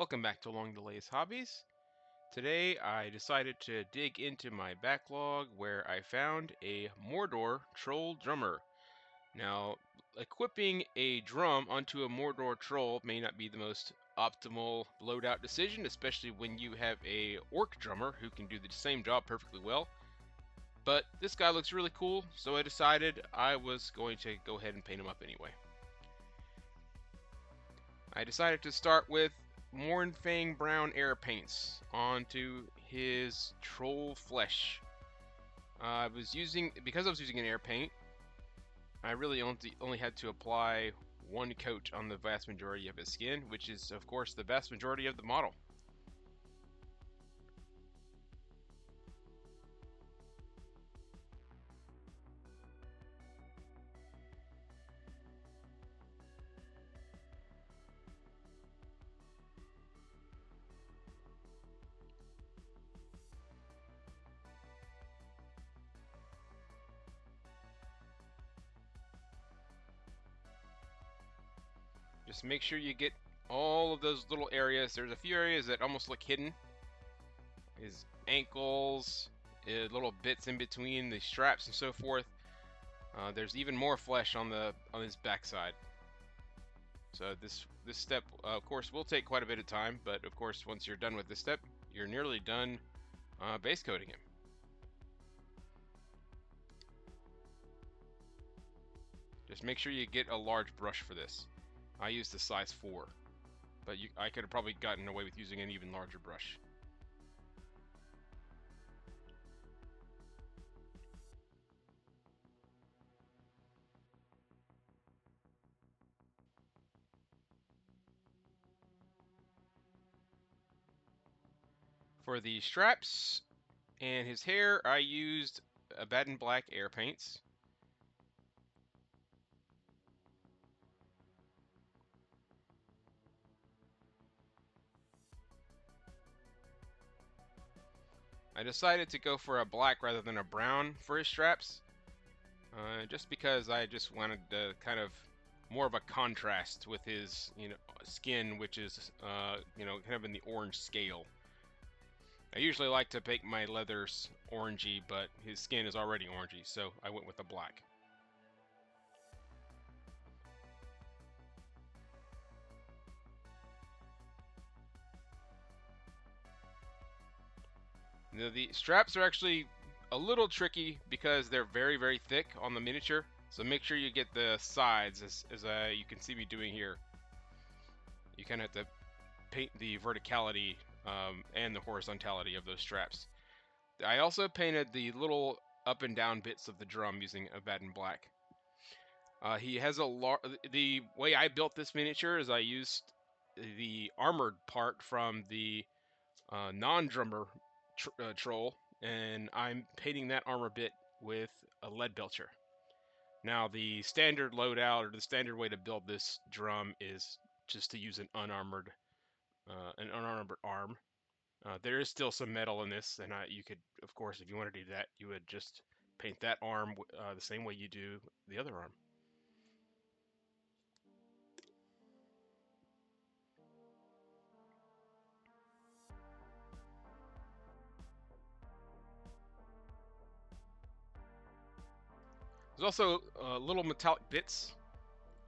Welcome back to Long Delays Hobbies. Today I decided to dig into my backlog where I found a Mordor Troll Drummer. Now, equipping a drum onto a Mordor Troll may not be the most optimal loadout decision, especially when you have a Orc drummer who can do the same job perfectly well. But this guy looks really cool, so I decided I was going to go ahead and paint him up anyway. I decided to start with Mornfang Brown air paints onto his troll flesh. Because I was using an air paint, I really only had to apply one coat on the vast majority of his skin, which is of course the vast majority of the model. Just make sure you get all of those little areas. There's a few areas that almost look hidden. His ankles, little bits in between the straps and so forth. There's even more flesh on his backside. So this step, of course, will take quite a bit of time, but of course, once you're done with this step, you're nearly done base coating him. Just make sure you get a large brush for this. I used the size 4, but I could have probably gotten away with using an even larger brush. For the straps and his hair, I used Abaddon Black air paints. I decided to go for a black rather than a brown for his straps, just because I just wanted to kind of more of a contrast with his, skin, which is, kind of in the orange scale. I usually like to make my leathers orangey, but his skin is already orangey, so I went with the black. Now, the straps are actually a little tricky because they're very, very thick on the miniature, so make sure you get the sides, as you can see me doing here. You kind of have to paint the verticality and the horizontality of those straps. I also painted the little up and down bits of the drum using Abaddon Black. He has the way I built this miniature is I used the armored part from the non-drummer troll, and I'm painting that armor bit with a lead belcher. Now, the standard loadout, or the standard way to build this drum, is just to use an unarmored arm. There is still some metal in this, and you could, of course, if you want to do that, you would just paint that arm the same way you do the other arm. There's also little metallic bits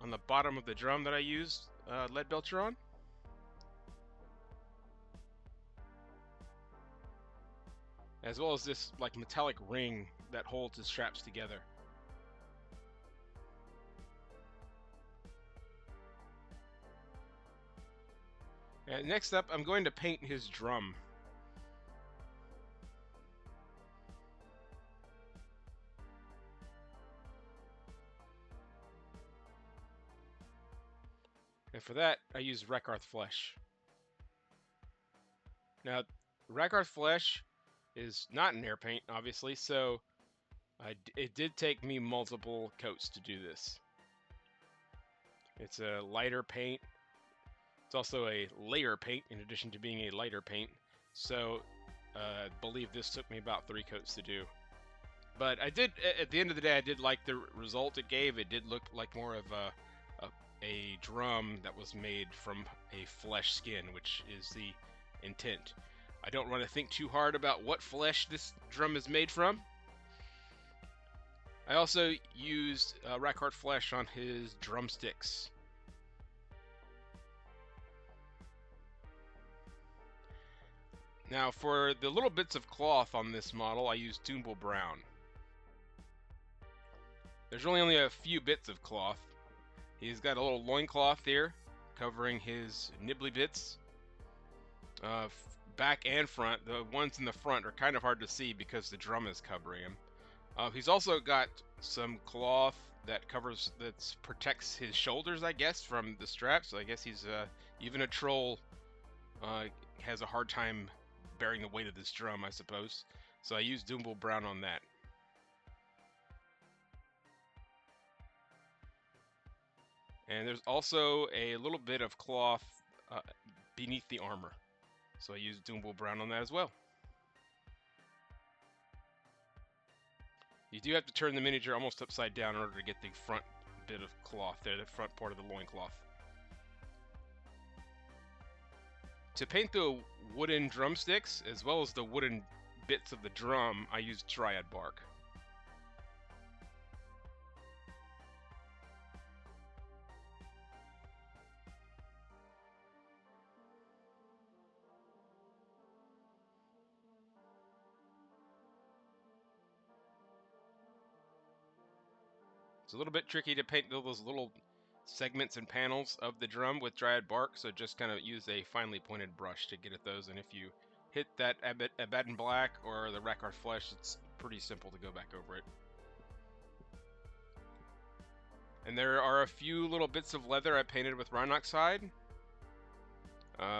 on the bottom of the drum that I used lead belcher on. As well as this like metallic ring that holds the straps together. And next up, I'm going to paint his drum. And for that, I use Rekarth Flesh. Now, Rekarth Flesh is not an air paint, obviously, so it did take me multiple coats to do this. It's a lighter paint. It's also a layer paint in addition to being a lighter paint, so I believe this took me about 3 coats to do. But I did, at the end of the day, I did like the result it gave. It did look like more of a drum that was made from a flesh skin, which is the intent. I don't want to think too hard about what flesh this drum is made from. I also used rackhard flesh on his drumsticks. Now for the little bits of cloth on this model, I used Doomble Brown. There's really only a few bits of cloth. He's got a little loincloth here covering his nibbly bits. Back and front. The ones in the front are kind of hard to see because the drum is covering him. He's also got some cloth that protects his shoulders, I guess, from the straps. So I guess he's even a troll has a hard time bearing the weight of this drum, I suppose. So I used Doomble Brown on that. And there's also a little bit of cloth beneath the armor. So I used Doomble Brown on that as well. You do have to turn the miniature almost upside down in order to get the front bit of cloth there, the front part of the loincloth. To paint the wooden drumsticks, as well as the wooden bits of the drum, I used dryad bark. It's a little bit tricky to paint those little segments and panels of the drum with dryad bark, so just kind of use a finely pointed brush to get at those, and if you hit that Abaddon Black or the rackhard flesh, it's pretty simple to go back over it. And there are a few little bits of leather I painted with Rhinoxide.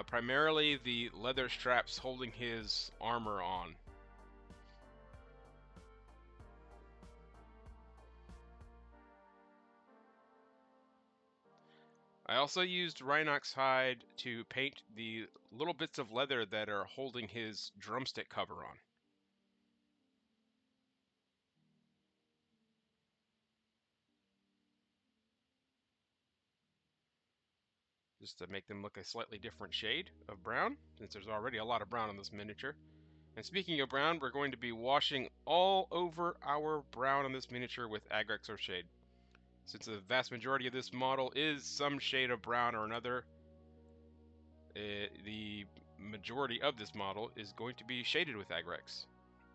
Primarily the leather straps holding his armor on. I also used Rhinoxide to paint the little bits of leather that are holding his drumstick cover on. Just to make them look a slightly different shade of brown, since there's already a lot of brown on this miniature. And speaking of brown, we're going to be washing all over our brown on this miniature with Agrexor Shade. Since the vast majority of this model is some shade of brown or another, the majority of this model is going to be shaded with Agrex.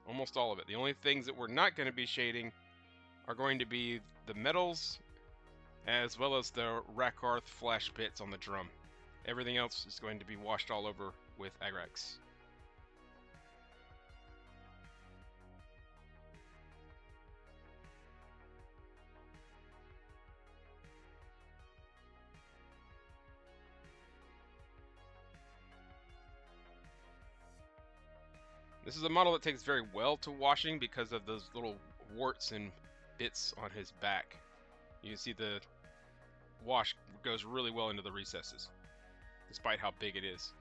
Almost all of it. The only things that we're not going to be shading are going to be the metals, as well as the Rackarth flash bits on the drum. Everything else is going to be washed all over with Agrex. This is a model that takes very well to washing because of those little warts and bits on his back. You can see the wash goes really well into the recesses, despite how big it is.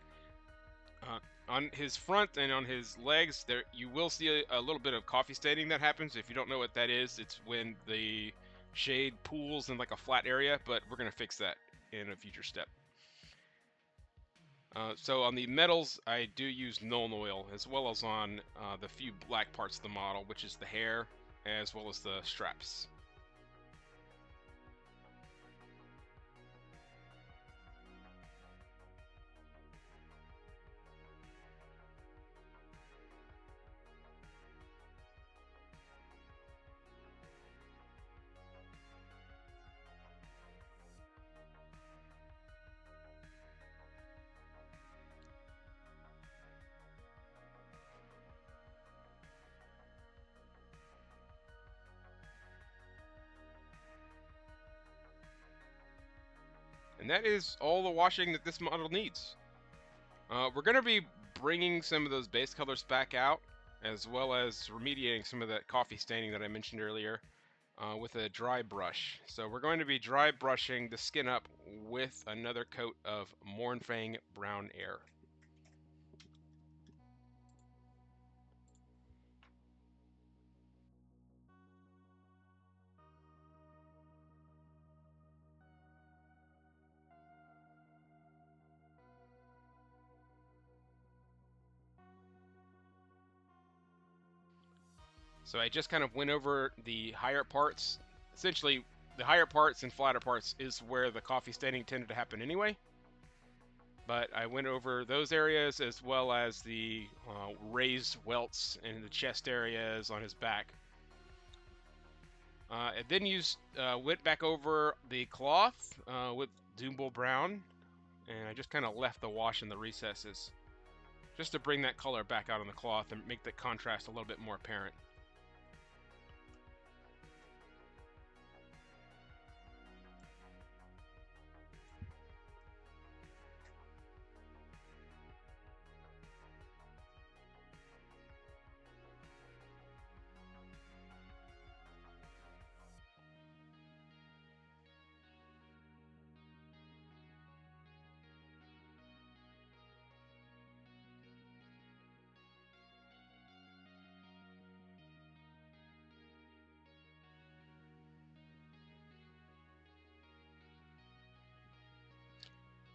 On his front and on his legs, there you will see a little bit of coffee staining that happens. If you don't know what that is, it's when the shade pools in like a flat area, but we're going to fix that in a future step. So on the metals, I do use Nuln Oil, as well as on the few black parts of the model, which is the hair, as well as the straps. And that is all the washing that this model needs. We're going to be bringing some of those base colors back out, as well as remediating some of that coffee staining that I mentioned earlier with a dry brush. So we're going to be dry brushing the skin up with another coat of Mournfang Brown Air. So I just kind of went over the higher parts. Essentially, the higher parts and flatter parts is where the coffee staining tended to happen anyway. But I went over those areas as well as the raised welts in the chest areas on his back. I then went back over the cloth with Doombull Brown, and I just kind of left the wash in the recesses, just to bring that color back out on the cloth and make the contrast a little bit more apparent.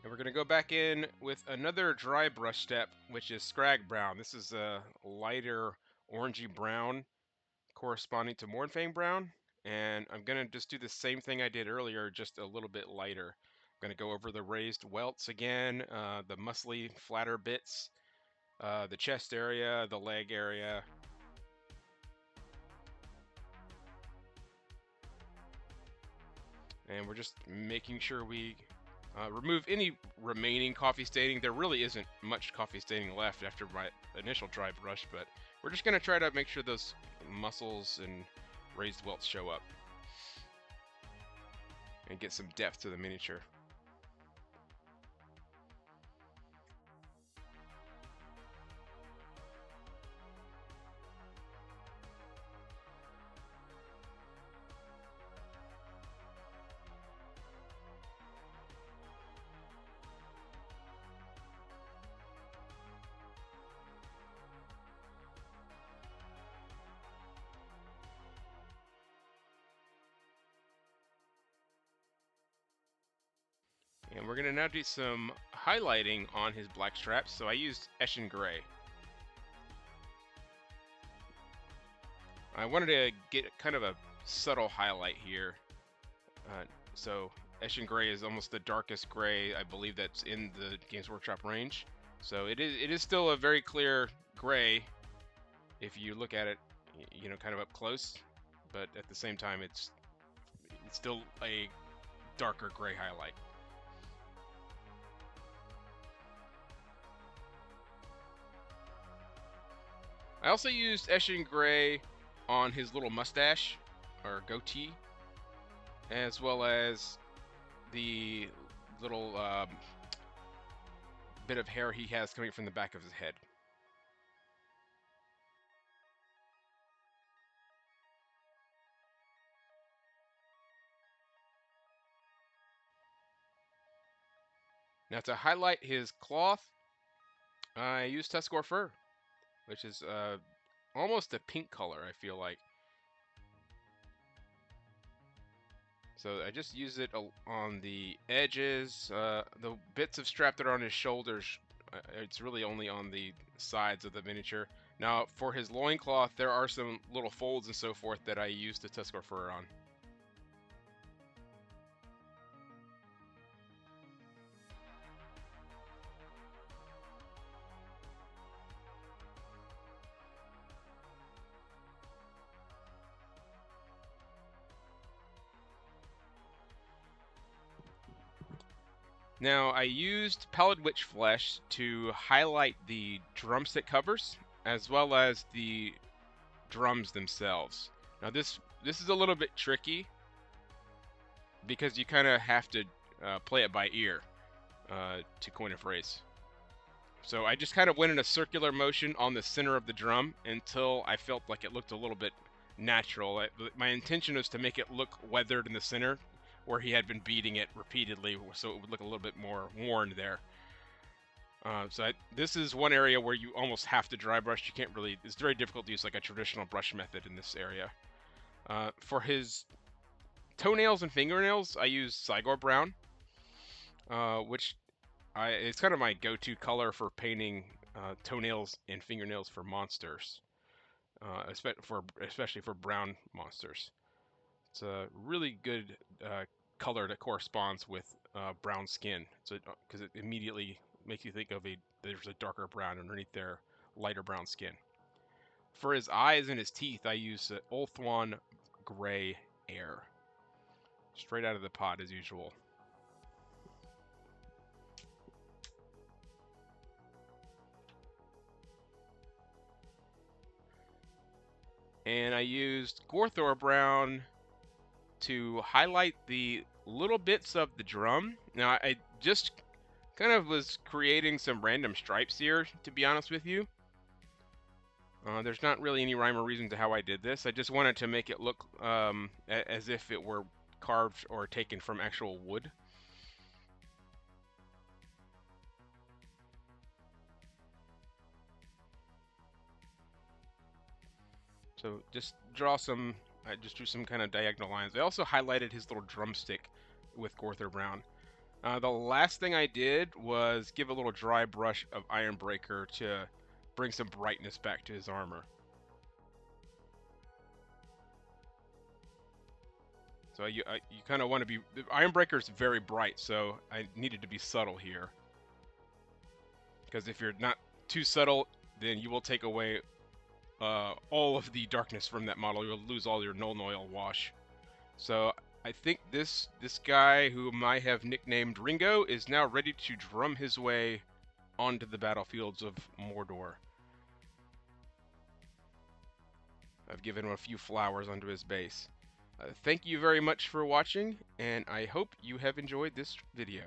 And we're going to go back in with another dry brush step, which is Scrag Brown. This is a lighter orangey brown corresponding to Mornfang Brown. And I'm going to just do the same thing I did earlier, just a little bit lighter. I'm going to go over the raised welts again, the muscly, flatter bits, the chest area, the leg area. And we're just making sure we remove any remaining coffee staining. There really isn't much coffee staining left after my initial dry brush, but we're just going to try to make sure those muscles and raised welts show up and get some depth to the miniature. And we're going to now do some highlighting on his black straps. So I used Eshin Gray. I wanted to get kind of a subtle highlight here. So Eshin Gray is almost the darkest gray, I believe, that's in the Games Workshop range. So it is still a very clear gray if you look at it, you know, kind of up close. But at the same time, it's still a darker gray highlight. I also used Eshin Gray on his little mustache or goatee, as well as the little bit of hair he has coming from the back of his head. Now to highlight his cloth, I used Tuscarora fur, which is almost a pink color, I feel like. So I just use it on the edges, the bits of strap that are on his shoulders. It's really only on the sides of the miniature. Now for his loincloth, there are some little folds and so forth that I use the Tuscarora fur on. Now I used Pallid Witch Flesh to highlight the drumstick covers as well as the drums themselves. Now this is a little bit tricky because you kind of have to play it by ear to coin a phrase. So I just kind of went in a circular motion on the center of the drum until I felt like it looked a little bit natural. My intention was to make it look weathered in the center where he had been beating it repeatedly, so it would look a little bit more worn there. This is one area where you almost have to dry brush. You can't really, it's very difficult to use like a traditional brush method in this area. For his toenails and fingernails, I use Sigor Brown, which it's kind of my go-to color for painting toenails and fingernails for monsters. especially for brown monsters. It's a really good color that corresponds with brown skin. So because it immediately makes you think of there's a darker brown underneath their lighter brown skin. For his eyes and his teeth, I use Ulthuan Gray Air, straight out of the pot as usual. And I used Gorthor Brown to highlight the little bits of the drum. Now, I just kind of was creating some random stripes here, to be honest with you. There's not really any rhyme or reason to how I did this. I just wanted to make it look as if it were carved or taken from actual wood. So just I just drew some kind of diagonal lines. I also highlighted his little drumstick with Gorthor Brown. The last thing I did was give a little dry brush of Ironbreaker to bring some brightness back to his armor. So you kind of want to be... Ironbreaker is very bright, so I needed to be subtle here. Because if you're not too subtle, then you will take away all of the darkness from that model. You'll lose all your null oil wash. So I think this guy, whom I have nicknamed Ringo, is now ready to drum his way onto the battlefields of Mordor. I've given him a few flowers onto his base. Thank you very much for watching, and I hope you have enjoyed this video.